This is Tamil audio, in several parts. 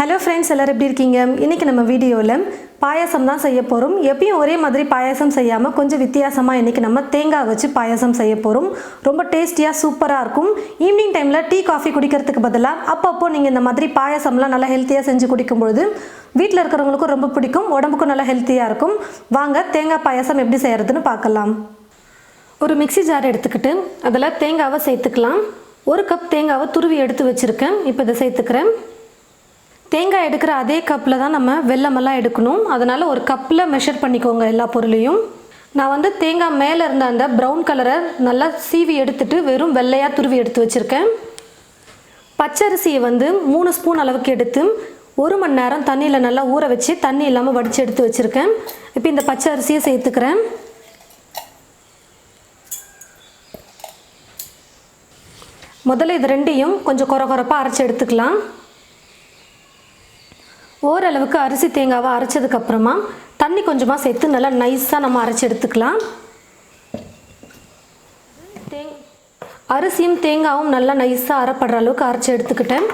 ஹலோ ஃப்ரெண்ட்ஸ், எல்லாரும் எப்படி இருக்கீங்க? இன்றைக்கி நம்ம வீடியோவில் பாயாசம் தான் செய்ய போகிறோம். எப்பயும் ஒரே மாதிரி பாயாசம் செய்யாமல் கொஞ்சம் வித்தியாசமாக இன்றைக்கி நம்ம தேங்காய் வச்சு பாயாசம் செய்ய போகிறோம். ரொம்ப டேஸ்டியாக சூப்பராக இருக்கும். ஈவினிங் டைமில் டீ காஃபி குடிக்கிறதுக்கு பதிலாக அப்பப்போ நீங்கள் இந்த மாதிரி பாயாசம்லாம் நல்லா ஹெல்த்தியாக செஞ்சு குடிக்கும்பொழுது வீட்டில் இருக்கிறவங்களுக்கும் ரொம்ப பிடிக்கும், உடம்புக்கும் நல்லா ஹெல்த்தியாக இருக்கும். வாங்க தேங்காய் பாயாசம் எப்படி செய்கிறதுன்னு பார்க்கலாம். ஒரு மிக்சி ஜார் எடுத்துக்கிட்டு அதில் தேங்காவை சேர்த்துக்கலாம். 1 கப் தேங்காவை துருவி எடுத்து வச்சுருக்கேன். இப்போ இதை சேர்த்துக்கிறேன். தேங்காய் எடுக்கிற அதே கப்பில் தான் நம்ம வெல்லமெல்லாம் எடுக்கணும். அதனால் ஒரு கப்பில் மெஷர் பண்ணிக்கோங்க எல்லா பொருளையும். நான் தேங்காய் மேலே இருந்த அந்த ப்ரௌன் கலரை நல்லா சீவி எடுத்துட்டு வெறும் வெள்ளையாக துருவி எடுத்து வச்சுருக்கேன். பச்சரிசியை 3 ஸ்பூன் அளவுக்கு எடுத்து 1 மணி நேரம் தண்ணியில் நல்லா ஊற வச்சு தண்ணி இல்லாமல் வடித்து எடுத்து வச்சுருக்கேன். இப்போ இந்த பச்சை அரிசியை சேர்த்துக்கிறேன். முதல்ல இது ரெண்டையும் கொஞ்சம் கொரகொரப்பாக அரைச்சி எடுத்துக்கலாம். ஓரளவுக்கு அரிசி தேங்காவை அரைச்சதுக்கப்புறமா தண்ணி கொஞ்சமாக சேர்த்து நல்லா நைஸாக நம்ம அரைச்சி எடுத்துக்கலாம். அரிசியும் தேங்காவும் நல்லா நைஸாக அரைப்படுற அளவுக்கு அரைச்சி எடுத்துக்கிட்டேன்.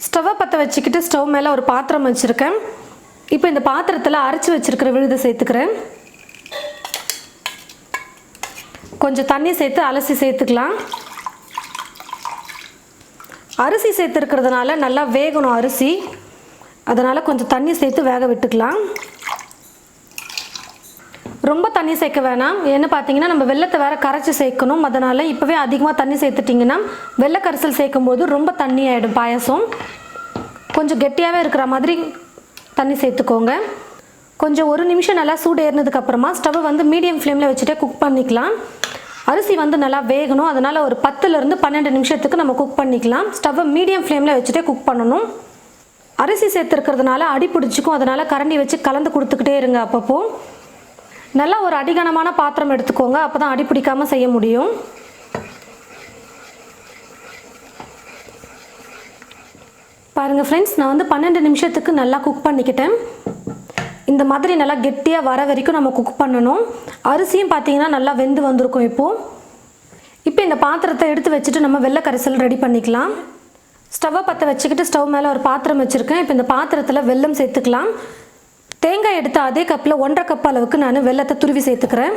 ஸ்டவ்வை பற்ற வச்சுக்கிட்டு ஸ்டவ் மேலே ஒரு பாத்திரம் வச்சுருக்கேன். இப்போ இந்த பாத்திரத்தில் அரைச்சி வச்சுருக்கிற விழுதை சேர்த்துக்கிறேன். கொஞ்சம் தண்ணி சேர்த்து அலசி சேர்த்துக்கலாம். அரிசி சேர்த்துருக்கிறதுனால நல்லா வேகணும் அரிசி, அதனால் கொஞ்சம் தண்ணி சேர்த்து வேக விட்டுக்கலாம். ரொம்ப தண்ணி சேர்க்க வேணாம், ஏன்னு பார்த்தீங்கன்னா நம்ம வெல்லத்தை வேறு கரைச்சி சேர்க்கணும். அதனால் இப்போவே அதிகமாக தண்ணி சேர்த்துட்டிங்கன்னா வெள்ளை கரைசல் சேர்க்கும் போது ரொம்ப தண்ணி ஆகிடும் பாயசம். கொஞ்சம் கெட்டியாகவே இருக்கிற மாதிரி தண்ணி சேர்த்துக்கோங்க. கொஞ்சம் 1 நிமிஷம் நல்லா சூடு ஏறினதுக்கப்புறமா ஸ்டவ்வை மீடியம் ஃப்ளேமில் வச்சுட்டே குக் பண்ணிக்கலாம். அரிசி நல்லா வேகணும், அதனால் ஒரு 10லேருந்து 12 நிமிஷத்துக்கு நம்ம குக் பண்ணிக்கலாம். ஸ்டவ்வை மீடியம் ஃப்ளேமில் வச்சுட்டே குக் பண்ணணும். அரிசி சேர்த்துருக்கிறதுனால அடி பிடிச்சிக்கும், அதனால் கரண்டி வச்சு கலந்து கொடுத்துக்கிட்டே இருங்க. அப்பப்போ நல்லா ஒரு அடிகனமான பாத்திரம் எடுத்துக்கோங்க, அப்போ தான் அடி பிடிக்காமல் செய்ய முடியும். பாருங்கள் ஃப்ரெண்ட்ஸ், நான் 12 நிமிஷத்துக்கு நல்லா குக் பண்ணிக்கிட்டேன். இந்த மாதிரி நல்லா கெட்டியாக வர வரைக்கும் நம்ம குக் பண்ணணும். அரிசியும் பார்த்தீங்கன்னா நல்லா வெந்து வந்திருக்கும். இப்போ இந்த பாத்திரத்தை எடுத்து வச்சுட்டு நம்ம வெள்ளை கரைசல் ரெடி பண்ணிக்கலாம். ஸ்டவ்வை பற்ற வச்சுக்கிட்டு ஸ்டவ் மேலே ஒரு பாத்திரம் வச்சுருக்கேன். இப்போ இந்த பாத்திரத்தில் வெல்லம் சேர்த்துக்கலாம். தேங்காய் எடுத்த அதே கப்பில் 1.5 கப் அளவுக்கு நான் வெல்லத்தை துருவி சேர்த்துக்கிறேன்.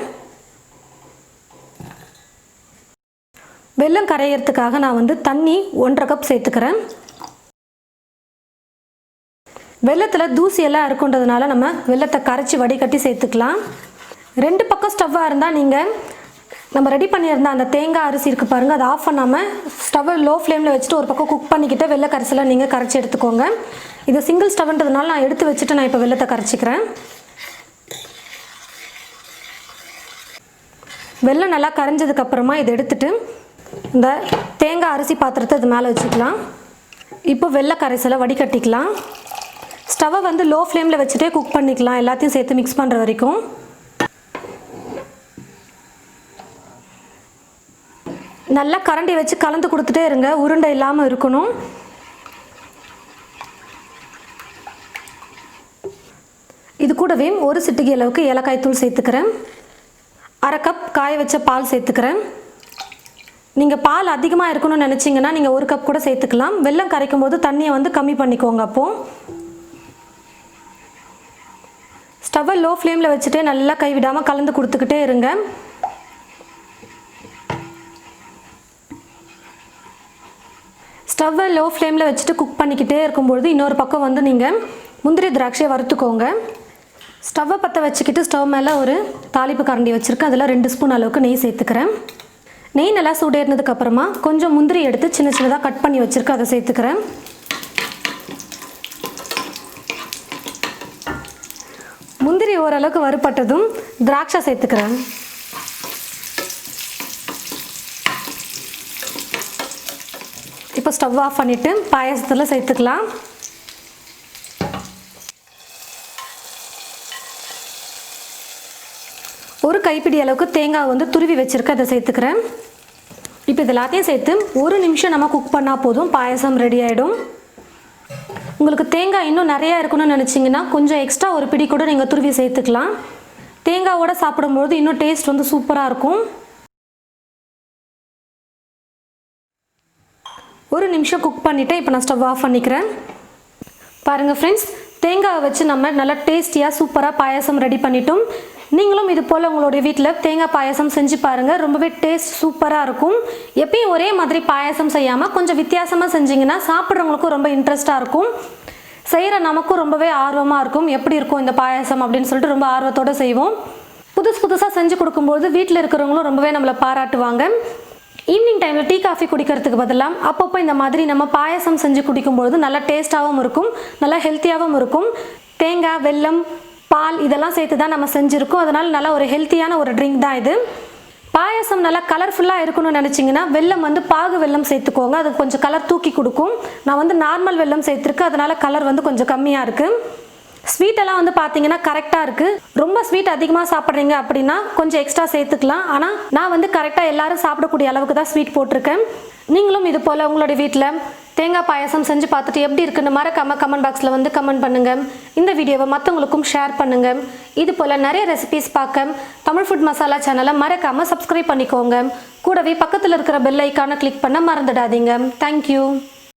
வெல்லம் கரையிறதுக்காக நான் தண்ணி 1.5 கப் சேர்த்துக்கிறேன். வெல்லத்தில் தூசியெல்லாம் இருக்குன்றதுனால நம்ம வெல்லத்தை கரைச்சி வடிகட்டி சேர்த்துக்கலாம். 2 பக்கம் ஸ்டவ்வாக இருந்தால் நீங்கள் நம்ம ரெடி பண்ணியிருந்த அந்த தேங்காய் அரிசி இருக்குது பாருங்கள், அதை ஆஃப் பண்ணாமல் ஸ்டவ்வை லோ ஃப்ளேமில் வச்சுட்டு ஒரு பக்கம் குக் பண்ணிக்கிட்டு வெள்ளை கரைசலை நீங்கள் கரைச்சி எடுத்துக்கோங்க. இது சிங்கிள் ஸ்டவ்ன்றதுனால நான் எடுத்து வச்சுட்டு நான் இப்போ வெல்லத்தை கரைச்சிக்கிறேன். வெல்லம் நல்லா கரைஞ்சதுக்கப்புறமா இதை எடுத்துகிட்டு இந்த தேங்காய் அரிசி பாத்திரத்தை இது மேலே வச்சுக்கலாம். இப்போ வெள்ளை கரைசலை வடிகட்டிக்கலாம். ஸ்டவ்வை லோ ஃப்ளேமில் வச்சுட்டே குக் பண்ணிக்கலாம், எல்லாத்தையும் சேர்த்து மிக்ஸ் பண்ணுற வரைக்கும். நல்லா கரண்டி வச்சு கலந்து கொடுத்துட்டே இருங்க, உருண்டை இல்லாமல் இருக்கணும். இது கூடவே 1 சிட்டிகை அளவுக்கு ஏலக்காய் தூள் சேர்த்துக்கிறேன். 1/2 கப் காய வச்ச பால் சேர்த்துக்கிறேன். நீங்கள் பால் அதிகமாக இருக்கணும்னு நினச்சிங்கன்னா நீங்கள் 1 கப் கூட சேர்த்துக்கலாம். வெல்லம் கரைக்கும் போது தண்ணியை கம்மி பண்ணிக்கோங்க. அப்போது ஸ்டவ்வை லோ ஃப்ளேமில் வச்சுட்டு நல்லா கைவிடாமல் கலந்து கொடுத்துக்கிட்டே இருங்க. ஸ்டவ்வை லோ ஃப்ளேமில் வச்சுட்டு குக் பண்ணிக்கிட்டே இருக்கும்பொழுது இன்னொரு பக்கம் நீங்கள் முந்திரி திராட்சையை வறுத்துக்கோங்க. ஸ்டவ்வை பற்ற வச்சுக்கிட்டு ஸ்டவ் மேலே ஒரு தாளிப்பு கரண்டி வச்சுருக்கேன். அதில் 2 ஸ்பூன் அளவுக்கு நெய் சேர்த்துக்கிறேன். நெய் நல்லா சூடேறினதுக்கப்புறமா கொஞ்சம் முந்திரி எடுத்து சின்ன சின்னதாக கட் பண்ணி வச்சுருக்கேன், அதை சேர்த்துக்கிறேன். முந்திரி ஓரளவுக்கு வறுபட்டதும் திராட்சை சேர்த்துக்கிறேன். இப்போ ஸ்டவ் ஆஃப் பண்ணிவிட்டு பாயாசத்தில் சேர்த்துக்கலாம். ஒரு கைப்பிடி அளவுக்கு தேங்காய் துருவி வச்சுருக்கேன், அதை சேர்த்துக்கிறேன். இப்போ இது எல்லாத்தையும் சேர்த்து 1 நிமிஷம் நம்ம குக் பண்ணால் போதும், பாயாசம் ரெடி ஆகிடும். உங்களுக்கு தேங்காய் இன்னும் நிறையா இருக்கணும்னு நினச்சிங்கன்னா கொஞ்சம் எக்ஸ்ட்ரா ஒரு பிடி கூட நீங்கள் துருவி சேர்த்துக்கலாம். தேங்காயோடு சாப்பிடும்போது இன்னும் டேஸ்ட் சூப்பராக இருக்கும். 1 நிமிஷம் குக் பண்ணிவிட்டு இப்போ நான் ஸ்டவ் ஆஃப் பண்ணிக்கிறேன். பாருங்கள் ஃப்ரெண்ட்ஸ், தேங்காவை வச்சு நம்ம நல்லா டேஸ்டியாக சூப்பராக பாயாசம் ரெடி பண்ணிட்டோம். நீங்களும் இது போல் உங்களுடைய வீட்டில் தேங்காய் பாயாசம் செஞ்சு பாருங்கள். ரொம்பவே டேஸ்ட் சூப்பராக இருக்கும். எப்பயும் ஒரே மாதிரி பாயாசம் செய்யாமல் கொஞ்சம் வித்தியாசமாக செஞ்சிங்கன்னா சாப்பிட்றவங்களுக்கும் ரொம்ப இன்ட்ரெஸ்ட்டாக இருக்கும். செய்கிற நமக்கும் ரொம்பவே ஆர்வமாக இருக்கும். எப்படி இருக்கும் இந்த பாயாசம் அப்படின்னு சொல்லிட்டு ரொம்ப ஆர்வத்தோடு செய்வோம். புதுசாக செஞ்சு கொடுக்கும்போது வீட்டில் இருக்கிறவங்களும் ரொம்பவே நம்மளை பாராட்டுவாங்க. ஈவினிங் டைமில் டீ காஃபி குடிக்கிறதுக்கு பதிலாக அப்பப்போ இந்த மாதிரி நம்ம பாயாசம் செஞ்சு குடிக்கும்பொழுது நல்லா டேஸ்ட்டாகவும் இருக்கும், நல்லா ஹெல்த்தியாகவும் இருக்கும். தேங்காய், வெல்லம், பால் இதெல்லாம் சேர்த்து தான் நம்ம செஞ்சுருக்கோம். அதனால் நல்லா ஒரு ஹெல்த்தியான ஒரு ட்ரிங்க் தான் இது. பாயாசம் நல்லா கலர்ஃபுல்லாக இருக்கணும்னு நினச்சிங்கன்னா வெல்லம் பாகு வெல்லம் சேர்த்துக்கோங்க. அது கொஞ்சம் கலர் தூக்கி கொடுக்கும். நான் நார்மல் வெல்லம் சேர்த்துருக்கேன், அதனால் கலர் கொஞ்சம் கம்மியாக இருக்குது. ஸ்வீட்டெல்லாம் பார்த்தீங்கன்னா கரெக்டாக இருக்குது. ரொம்ப ஸ்வீட் அதிகமாக சாப்பிட்றீங்க அப்படின்னா கொஞ்சம் எக்ஸ்ட்ரா சேர்த்துக்கலாம். ஆனால் நான் கரெக்டாக எல்லாரும் சாப்பிடக்கூடிய அளவுக்கு தான் ஸ்வீட் போட்டிருக்கேன். நீங்களும் இது போல் உங்களுடைய வீட்டில் தேங்காய் பாயாசம் செஞ்சு பார்த்துட்டு எப்படி இருக்குன்னு மறக்காம கமெண்ட் பாக்ஸில் கமெண்ட் பண்ணுங்கள். இந்த வீடியோவை மற்றவங்களுக்கும் ஷேர் பண்ணுங்கள். இது போல் நிறைய ரெசிபிஸ் பார்க்க தமிழ் ஃபுட் மசாலா சேனலை மறக்காமல் சப்ஸ்கிரைப் பண்ணிக்கோங்க. கூடவே பக்கத்தில் இருக்கிற பெல் ஐக்கானை கிளிக் பண்ண மறந்துடாதீங்க. தேங்க்யூ.